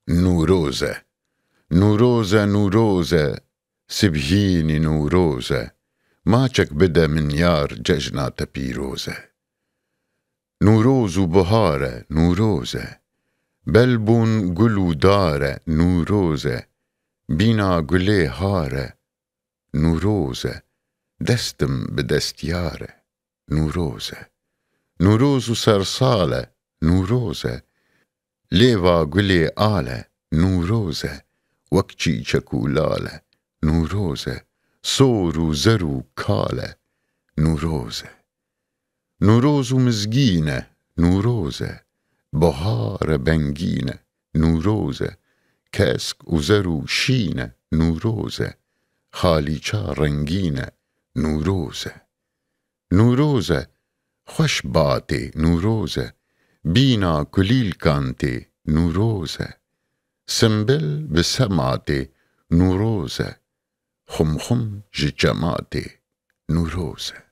نوروزه نوروزه نوروزه سبهيني نوروزه ماچك بدا من يار ججنة بيروزه نوروز بهاره نوروزه بلبون گلو داره نوروزه بينا گله هاره نوروزه دستم بدستياره نوروزه نوروز سرساله نوروزه ليوا گله آله نوروزه وكچي چكولاله نوروزه سورو زرو كاله نوروزه نوروز مزگینه نوروزه بهار بنگینه نوروزه کسک و زرو شینه نوروزه خالیچا رنگینه نوروزه نوروزه خوش باته نوروزه بینا کلیل کانته نوروزه سنبل بسماته نوروزه خم خم جماته نوروزه